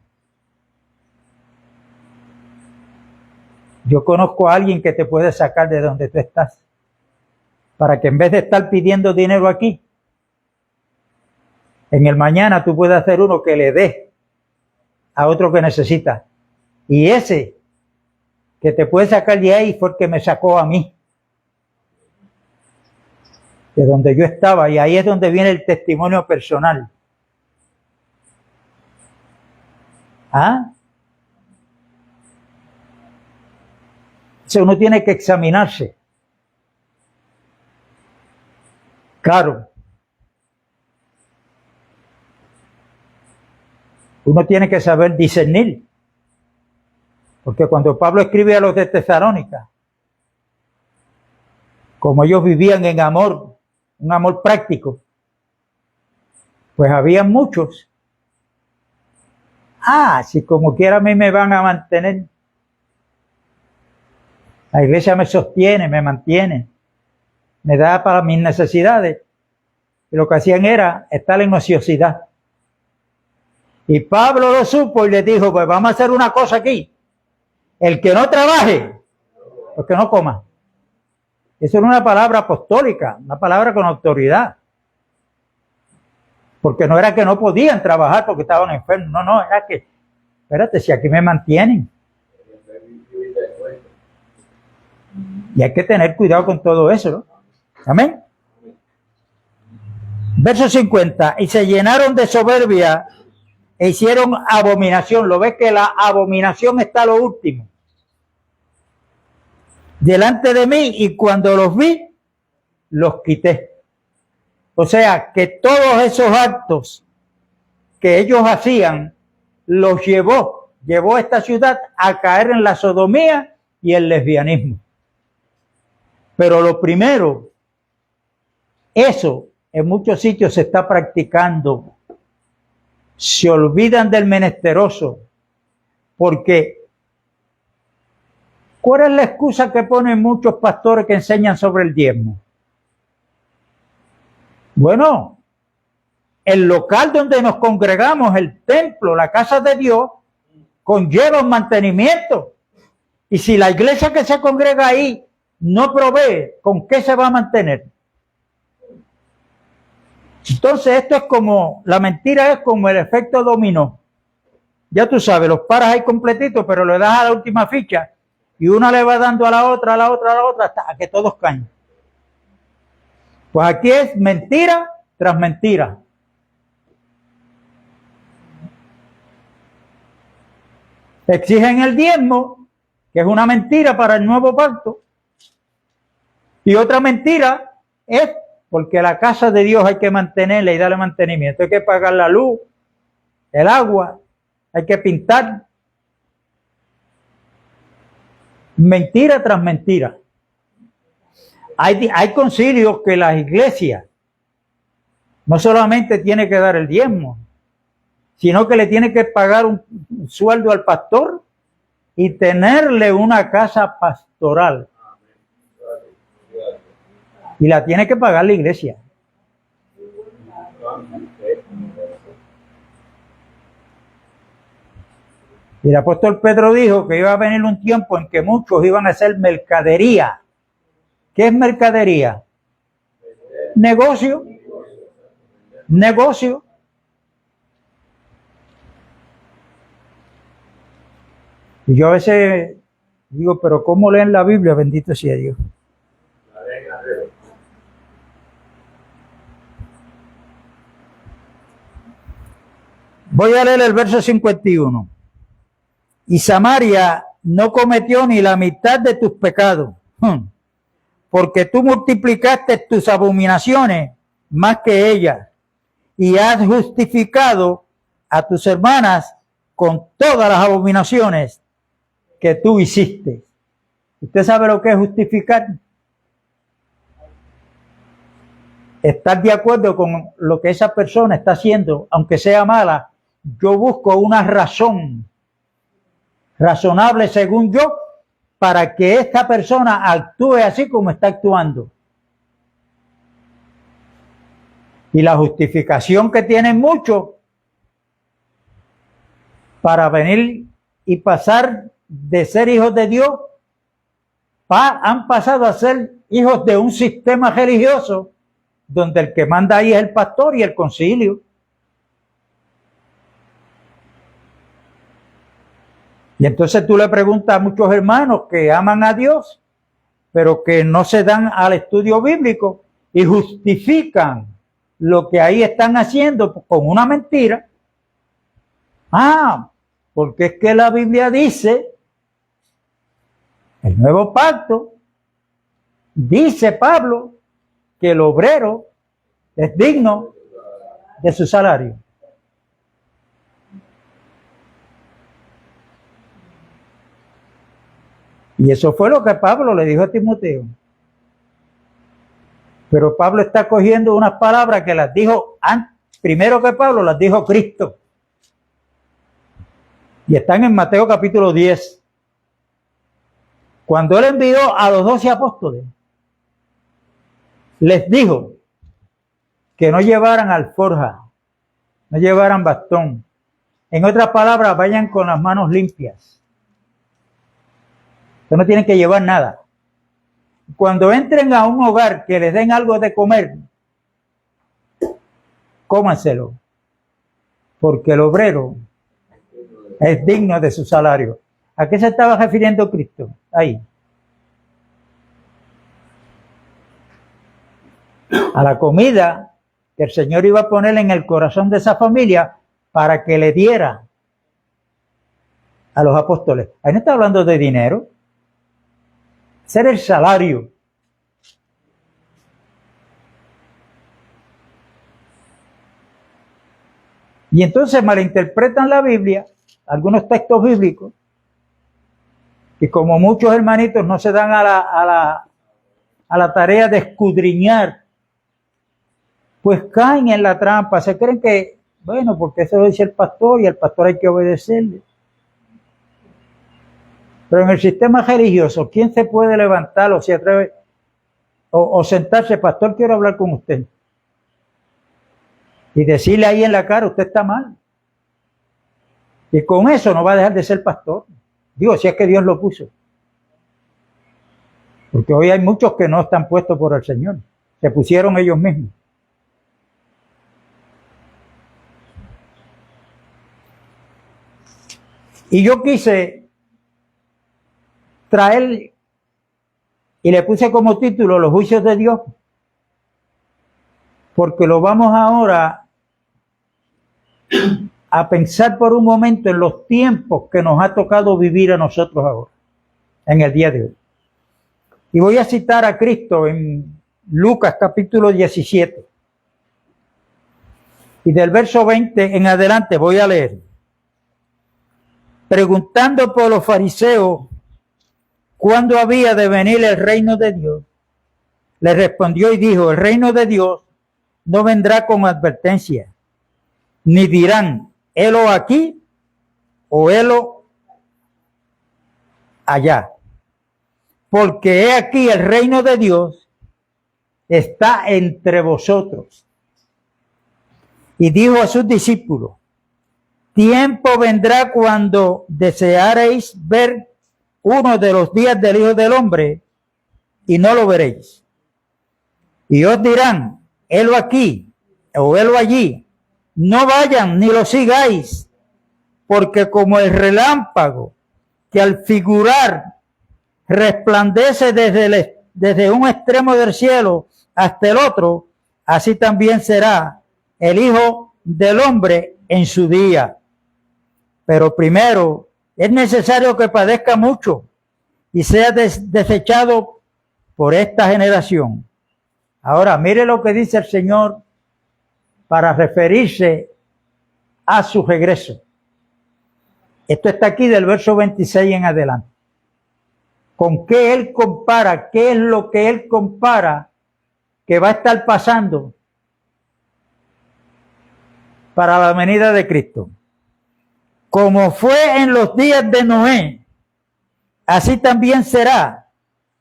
Yo conozco a alguien que te puede sacar de donde tú estás, para que en vez de estar pidiendo dinero aquí, en el mañana tú puedas hacer uno que le dé a otro que necesita. Y ese que te puede sacar de ahí fue el que me sacó a mí, de donde yo estaba. Y ahí es donde viene el testimonio personal. ¿Ah? O sea, uno tiene que examinarse. Claro, Uno tiene que saber discernir. Porque cuando Pablo escribe a los de Tesalónica, como ellos vivían en amor, un amor práctico, pues había muchos. Si como quiera a mí me van a mantener. La iglesia me sostiene, me mantiene, me da para mis necesidades. Y lo que hacían era estar en ociosidad. Y Pablo lo supo y le dijo, pues vamos a hacer una cosa aquí. El que no trabaje, pues que no coma. Eso era una palabra apostólica, una palabra con autoridad. Porque no era que no podían trabajar porque estaban enfermos. No, era que, espérate, si aquí me mantienen. Y hay que tener cuidado con todo eso, ¿no? Amén. Verso 50. Y se llenaron de soberbia e hicieron abominación. Lo ves que la abominación está a lo último. Delante de mí, y cuando los vi, los quité. O sea, que todos esos actos que ellos hacían, los llevó esta ciudad a caer en la sodomía y el lesbianismo. Pero lo primero, eso en muchos sitios se está practicando. Se olvidan del menesteroso, porque ¿cuál es la excusa que ponen muchos pastores que enseñan sobre el diezmo? Bueno, el local donde nos congregamos, el templo, la casa de Dios, conlleva un mantenimiento. Y si la iglesia que se congrega ahí no provee, ¿con qué se va a mantener? Entonces esto es como, la mentira es como el efecto dominó. Ya tú sabes, los paras ahí completitos, pero le das a la última ficha y una le va dando a la otra, hasta que todos caen. Pues aquí es mentira tras mentira. Exigen el diezmo, que es una mentira para el nuevo pacto. Y otra mentira es porque la casa de Dios hay que mantenerla y darle mantenimiento. Hay que pagar la luz, el agua, hay que pintar. Mentira tras mentira. Hay concilios que las iglesias no solamente tiene que dar el diezmo, sino que le tiene que pagar un sueldo al pastor y tenerle una casa pastoral. Y la tiene que pagar la iglesia. Y el apóstol Pedro dijo que iba a venir un tiempo en que muchos iban a hacer mercadería. ¿Qué es mercadería? Negocio. Negocio. Y yo a veces digo, pero ¿cómo leen la Biblia? Bendito sea Dios. Voy a leer el verso 51. Y Samaria no cometió ni la mitad de tus pecados, porque tú multiplicaste tus abominaciones más que ella, y has justificado a tus hermanas con todas las abominaciones que tú hiciste. ¿Usted sabe lo que es justificar? Estar de acuerdo con lo que esa persona está haciendo, aunque sea mala. Yo busco una razón razonable según yo para que esta persona actúe así como está actuando. Y la justificación que tienen muchos para venir y pasar de ser hijos de Dios, han pasado a ser hijos de un sistema religioso donde el que manda ahí es el pastor y el concilio. Y entonces tú le preguntas a muchos hermanos que aman a Dios, pero que no se dan al estudio bíblico y justifican lo que ahí están haciendo con una mentira. Porque es que la Biblia dice, el nuevo pacto, dice Pablo, que el obrero es digno de su salario. Y eso fue lo que Pablo le dijo a Timoteo. Pero Pablo está cogiendo unas palabras que las dijo primero que Pablo, las dijo Cristo. Y están en Mateo capítulo 10. Cuando él envió a los 12 apóstoles, les dijo que no llevaran alforja, no llevaran bastón. En otras palabras, vayan con las manos limpias. Ustedes no tienen que llevar nada. Cuando entren a un hogar que les den algo de comer, cómanselo, porque el obrero es digno de su salario. ¿A qué se estaba refiriendo Cristo? Ahí. A la comida que el Señor iba a poner en el corazón de esa familia para que le diera a los apóstoles. Ahí no está hablando de dinero. Ese era el salario. Y entonces malinterpretan la Biblia, algunos textos bíblicos, y como muchos hermanitos no se dan a la tarea de escudriñar, pues caen en la trampa. Se creen que, bueno, porque eso lo dice el pastor y al pastor hay que obedecerle. Pero en el sistema religioso, ¿quién se puede levantar o se atreve o sentarse? Pastor, quiero hablar con usted. Y decirle ahí en la cara, usted está mal. Y con eso no va a dejar de ser pastor. Digo, si es que Dios lo puso. Porque hoy hay muchos que no están puestos por el Señor. Se pusieron ellos mismos. Y yo quise traer, y le puse como título, los juicios de Dios. Porque lo vamos ahora a pensar por un momento en los tiempos que nos ha tocado vivir a nosotros ahora, en el día de hoy. Y voy a citar a Cristo en Lucas capítulo 17. Y del verso 20 en adelante voy a leer. Preguntando por los fariseos cuándo había de venir el reino de Dios, le respondió y dijo, el reino de Dios no vendrá con advertencia, ni dirán, helo aquí o helo allá. Porque he aquí el reino de Dios está entre vosotros. Y dijo a sus discípulos, tiempo vendrá cuando desearéis ver uno de los días del Hijo del Hombre y no lo veréis. Y os dirán, helo aquí o helo allí. No vayan ni lo sigáis, porque como el relámpago que al figurar resplandece desde un extremo del cielo hasta el otro, así también será el Hijo del Hombre en su día. Pero primero es necesario que padezca mucho y sea desechado por esta generación. Ahora, mire lo que dice el Señor para referirse a su regreso. Esto está aquí del verso 26 en adelante. ¿Con qué Él compara? ¿Qué es lo que Él compara que va a estar pasando para la venida de Cristo? Como fue en los días de Noé, así también será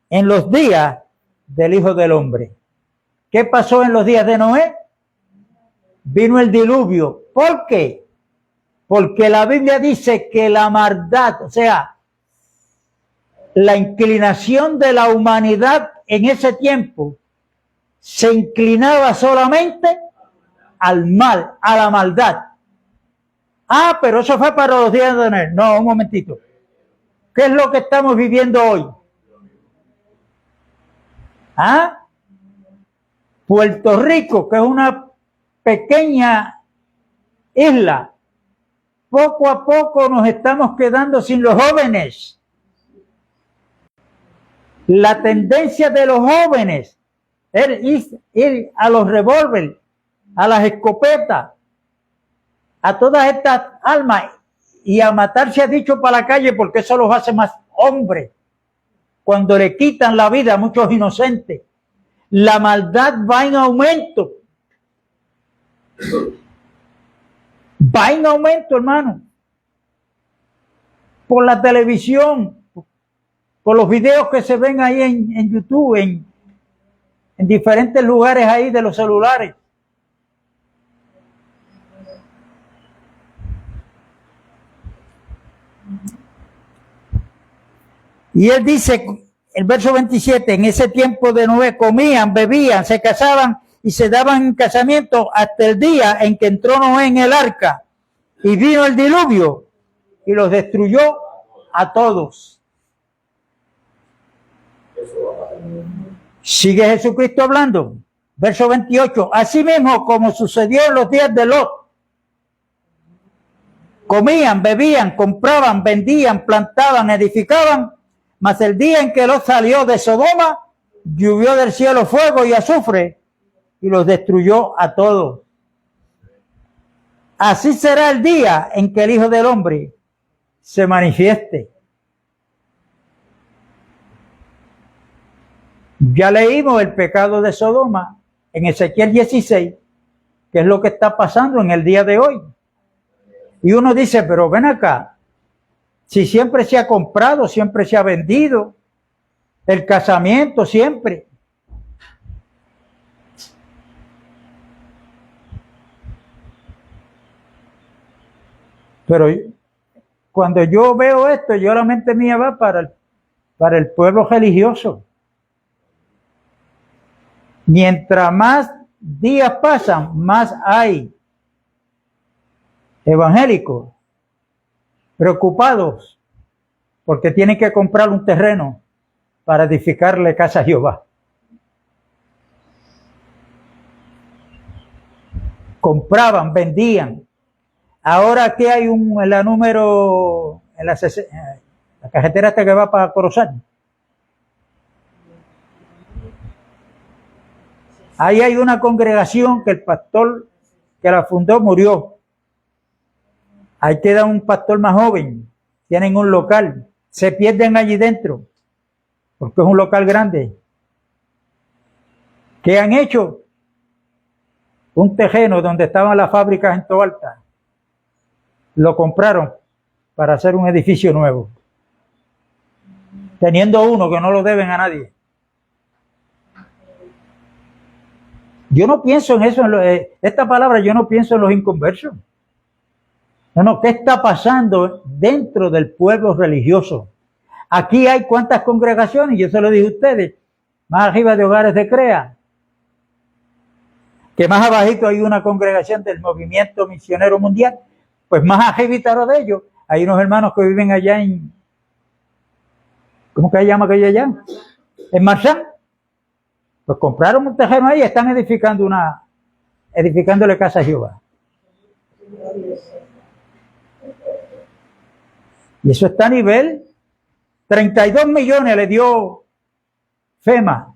en los días del Hijo del Hombre. ¿Qué pasó en los días de Noé? Vino el diluvio. ¿Por qué? Porque la Biblia dice que la maldad, o sea, la inclinación de la humanidad en ese tiempo se inclinaba solamente al mal, a la maldad. Ah, pero eso fue para los días de Noé. No, un momentito. ¿Qué es lo que estamos viviendo hoy? ¿Ah? Puerto Rico, que es una pequeña isla, poco a poco nos estamos quedando sin los jóvenes. La tendencia de los jóvenes es ir a los revólveres, a las escopetas, a todas estas armas y a matarse a dicho para la calle porque eso los hace más hombres. cuando le quitan la vida a muchos inocentes. La maldad va en aumento. Va en aumento, hermano. Por la televisión, por los videos que se ven ahí en YouTube, en diferentes lugares ahí de los celulares. Y él dice, el verso 27, en ese tiempo de Noé comían, bebían, se casaban y se daban en casamiento hasta el día en que entró Noé en el arca y vino el diluvio y los destruyó a todos. Sigue Jesucristo hablando. Verso 28. Asimismo, como sucedió en los días de Lot. Comían, bebían, compraban, vendían, plantaban, edificaban. Mas el día en que Lot salió de Sodoma, llovió del cielo fuego y azufre y los destruyó a todos. Así será el día en que el Hijo del Hombre se manifieste. Ya leímos el pecado de Sodoma en Ezequiel 16, que es lo que está pasando en el día de hoy. Y uno dice, pero ven acá, si siempre se ha comprado, siempre se ha vendido, el casamiento siempre. Pero cuando yo veo esto, yo la mente mía va para el pueblo religioso. Mientras más días pasan, más hay evangélicos preocupados porque tienen que comprar un terreno para edificarle casa a Jehová. Compraban, vendían. Ahora aquí hay en la número, en la carretera hasta que va para Corozal. Ahí hay una congregación que el pastor que la fundó murió. Ahí queda un pastor más joven. Tienen un local. Se pierden allí dentro, porque es un local grande. ¿Qué han hecho? Un terreno donde estaban las fábricas en Tobalta. Lo compraron para hacer un edificio nuevo. Teniendo uno que no lo deben a nadie. Yo no pienso en eso, esta palabra yo no pienso en los inconversos. No, ¿qué está pasando dentro del pueblo religioso? Aquí hay cuántas congregaciones, yo se lo dije a ustedes, más arriba de Hogares de Crea, que más abajito hay una congregación del Movimiento Misionero Mundial, pues más arriba de ellos hay unos hermanos que viven allá en, ¿cómo que se llama aquello allá? En Marchán. Pues compraron un terreno ahí y están edificándole casa a Jehová. Y eso está a nivel 32 millones le dio FEMA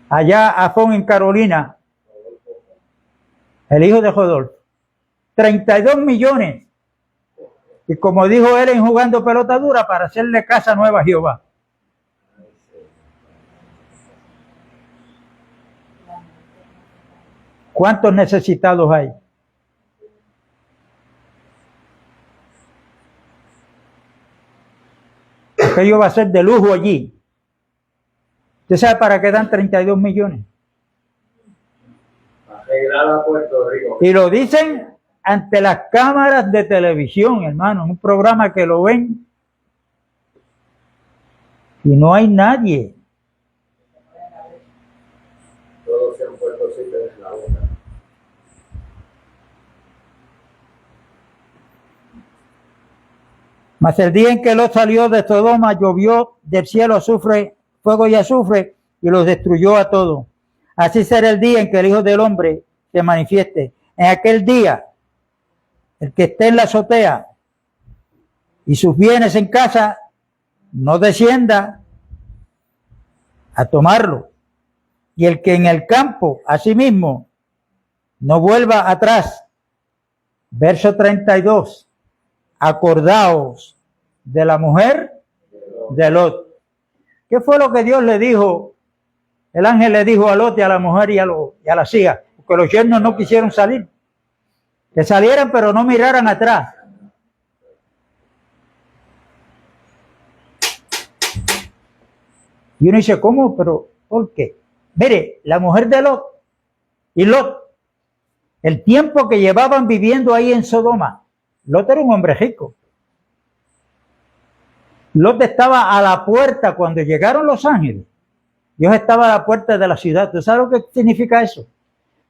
allá a Fon en Carolina, el hijo de Rodolfo. 32 millones. Y como dijo él en Jugando Pelota Dura, para hacerle casa nueva a Jehová. ¿Cuántos necesitados hay? Aquello va a ser de lujo allí. ¿Usted sabe para qué dan 32 millones? Arreglar a Puerto Rico. Y lo dicen ante las cámaras de televisión, hermano, un programa que lo ven y no hay nadie. Todos se han puesto sillas en la boca. Mas el día en que Lot salió de Sodoma, llovió del cielo azufre, fuego y azufre, y los destruyó a todos. Así será el día en que el Hijo del Hombre se manifieste. En aquel día, el que esté en la azotea y sus bienes en casa, no descienda a tomarlo. Y el que en el campo, asimismo, no vuelva atrás. Verso 32. Acordaos de la mujer de Lot. ¿Qué fue lo que Dios le dijo? El ángel le dijo a Lot y a la mujer y a las hijas, porque los yernos no quisieron salir. Que salieran pero no miraran atrás. Y uno dice, ¿cómo? ¿Pero por qué? Mire, la mujer de Lot y Lot, el tiempo que llevaban viviendo ahí en Sodoma, Lot era un hombre rico. Lot estaba a la puerta cuando llegaron los ángeles. Dios estaba a la puerta de la ciudad. ¿Tú sabes lo que significa eso?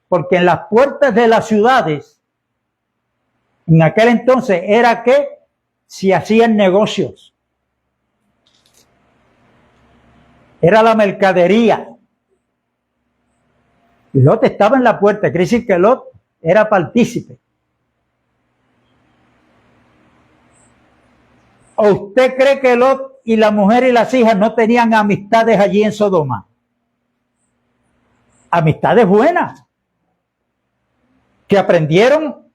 Porque en las puertas de las ciudades, en aquel entonces, era que se hacían negocios. Era la mercadería. Lot estaba en la puerta, quiere decir que Lot era partícipe. ¿O usted cree que Lot y la mujer y las hijas no tenían amistades allí en Sodoma? Amistades buenas, que aprendieron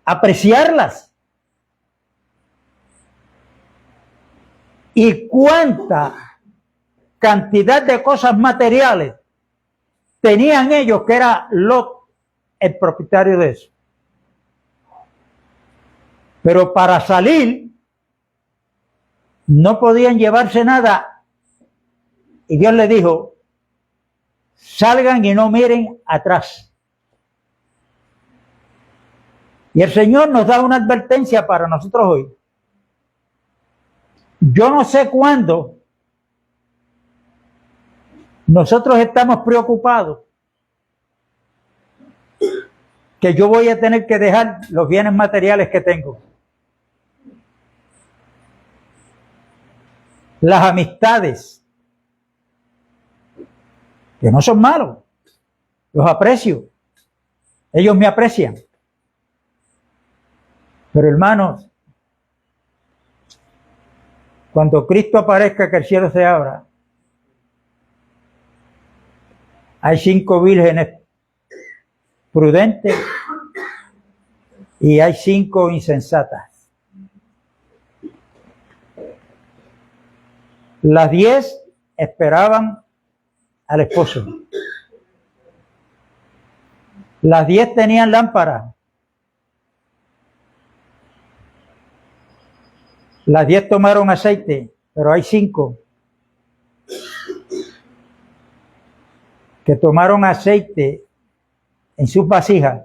a apreciarlas. ¿Y cuánta cantidad de cosas materiales tenían ellos que era Lot el propietario de eso? Pero para salir no podían llevarse nada y Dios les dijo, salgan y no miren atrás. Y el Señor nos da una advertencia para nosotros hoy. Yo no sé cuándo nosotros estamos preocupados que yo voy a tener que dejar los bienes materiales que tengo. Las amistades, que no son malos, los aprecio, ellos me aprecian. Pero hermanos, cuando Cristo aparezca, que el cielo se abra, hay 5 vírgenes prudentes y hay 5 insensatas. Las 10 esperaban al esposo. Las 10 tenían lámpara. Las 10 tomaron aceite, pero hay 5 que tomaron aceite en sus vasijas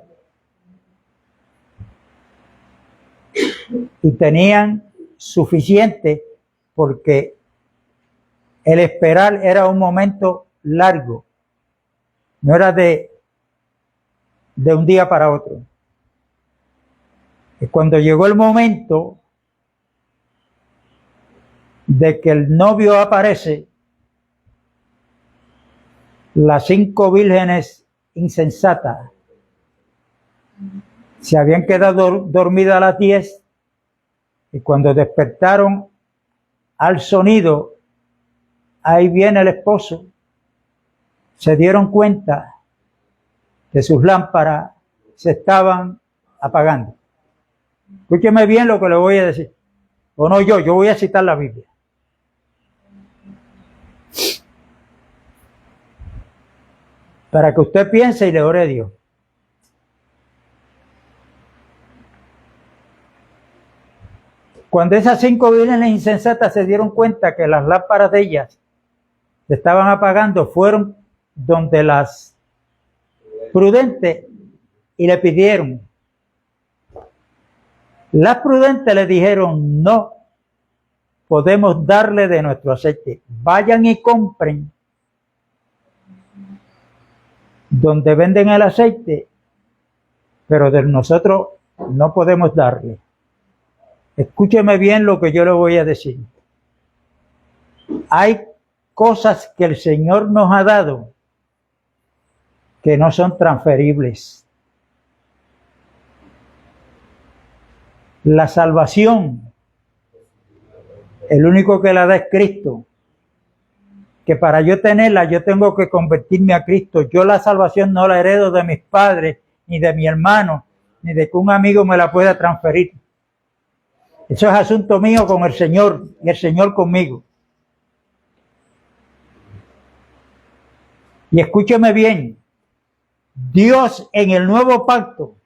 y tenían suficiente porque el esperar era un momento largo, no era de un día para otro. Y cuando llegó el momento de que el novio aparece, las 5 vírgenes insensatas se habían quedado dormidas a las 10 y cuando despertaron al sonido, ahí viene el esposo, se dieron cuenta que sus lámparas se estaban apagando. Escúcheme bien lo que le voy a decir. O no yo voy a citar la Biblia. Para que usted piense y le ore a Dios. Cuando esas 5 vírgenes insensatas se dieron cuenta que las lámparas de ellas se estaban apagando, fueron donde las prudentes y le pidieron. Las prudentes le dijeron, no podemos darle de nuestro aceite. Vayan y compren donde venden el aceite, pero de nosotros no podemos darle. Escúcheme bien lo que yo le voy a decir. Hay cosas que el Señor nos ha dado que no son transferibles. La salvación, el único que la da es Cristo. Que para yo tenerla, yo tengo que convertirme a Cristo. Yo la salvación no la heredo de mis padres, ni de mi hermano, ni de que un amigo me la pueda transferir. Eso es asunto mío con el Señor y el Señor conmigo. Y escúcheme bien, Dios en el nuevo pacto,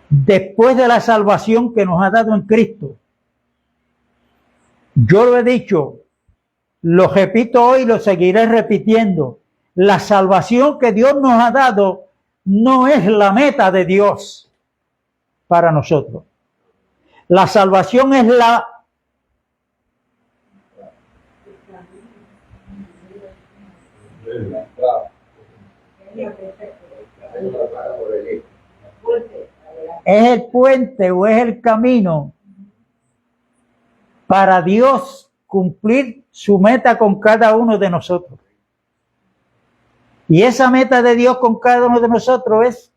después de la salvación que nos ha dado en Cristo, yo lo he dicho, lo repito hoy, lo seguiré repitiendo, la salvación que Dios nos ha dado no es la meta de Dios para nosotros. La salvación es es el puente o es el camino para Dios cumplir su meta con cada uno de nosotros. Y esa meta de Dios con cada uno de nosotros es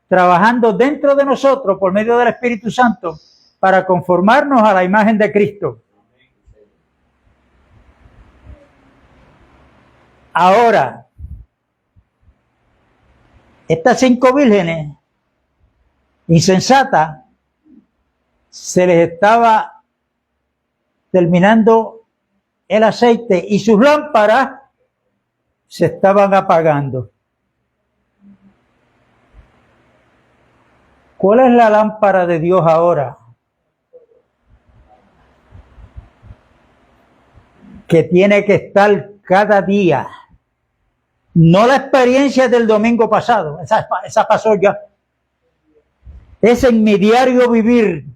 trabajando dentro de nosotros por medio del Espíritu Santo para conformarnos a la imagen de Cristo. Ahora, estas 5 vírgenes insensatas se les estaba terminando el aceite y sus lámparas se estaban apagando. ¿Cuál es la lámpara de Dios ahora? Que tiene que estar cada día. No la experiencia del domingo pasado, esa pasó ya. Es en mi diario vivir,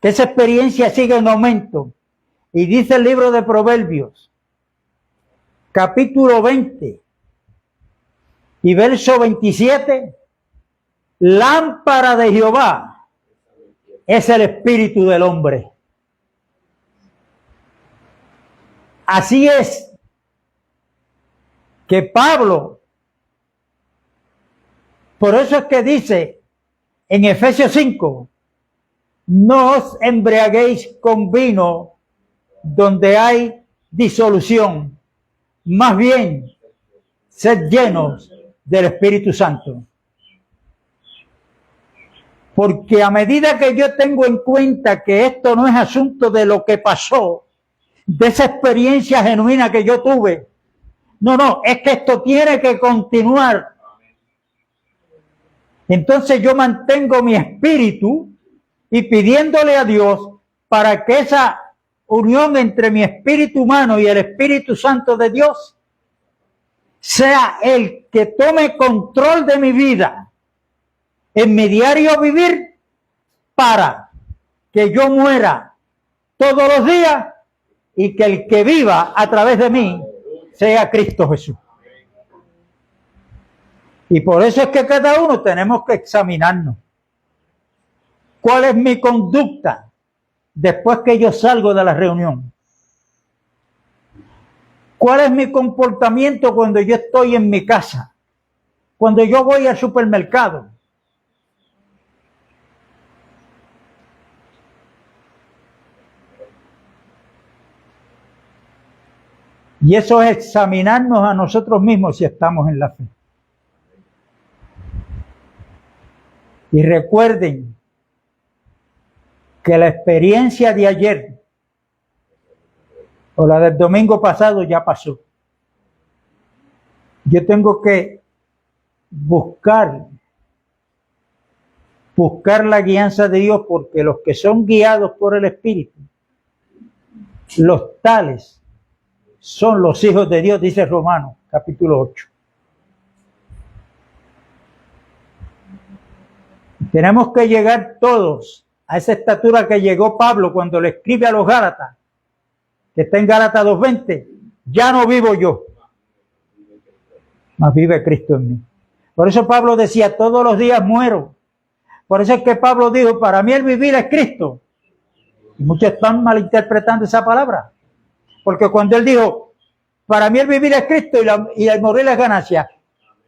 que esa experiencia sigue en aumento. Y dice el libro de Proverbios, capítulo 20 y verso 27, lámpara de Jehová es el espíritu del hombre. Así es que Pablo, por eso es que dice en Efesios 5, no os embriaguéis con vino donde hay disolución, más bien sed llenos del Espíritu Santo. Porque a medida que yo tengo en cuenta que esto no es asunto de lo que pasó, de esa experiencia genuina que yo tuve, no, es que esto tiene que continuar. Entonces yo mantengo mi espíritu y pidiéndole a Dios para que esa unión entre mi espíritu humano y el Espíritu Santo de Dios sea el que tome control de mi vida en mi diario vivir, para que yo muera todos los días y que el que viva a través de mí sea Cristo Jesús. Y por eso es que cada uno tenemos que examinarnos. ¿Cuál es mi conducta después que yo salgo de la reunión? ¿Cuál es mi comportamiento cuando yo estoy en mi casa? Cuando yo voy al supermercado. Y eso es examinarnos a nosotros mismos si estamos en la fe. Y recuerden que la experiencia de ayer o la del domingo pasado ya pasó. Yo tengo que buscar la guianza de Dios, porque los que son guiados por el Espíritu, los tales son los hijos de Dios, dice Romanos, capítulo 8. Tenemos que llegar todos a esa estatura que llegó Pablo cuando le escribe a los Gálatas, que está en Gálatas 2:20, ya no vivo yo, mas vive Cristo en mí. Por eso Pablo decía, todos los días muero. Por eso es que Pablo dijo, para mí el vivir es Cristo. Y muchos están malinterpretando esa palabra. Porque cuando él dijo, para mí el vivir es Cristo y el morir es ganancia,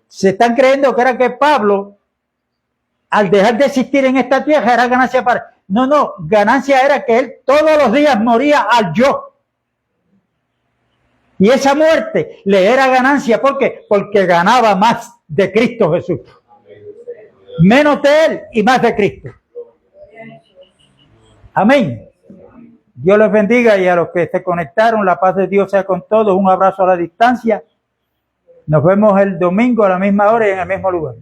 se están creyendo que era que Pablo, al dejar de existir en esta tierra, era ganancia para... No, ganancia era que él todos los días moría al yo. Y esa muerte le era ganancia. ¿Por qué? Porque ganaba más de Cristo Jesús. Menos de él y más de Cristo. Amén. Dios les bendiga y a los que se conectaron, la paz de Dios sea con todos. Un abrazo a la distancia. Nos vemos el domingo a la misma hora y en el mismo lugar.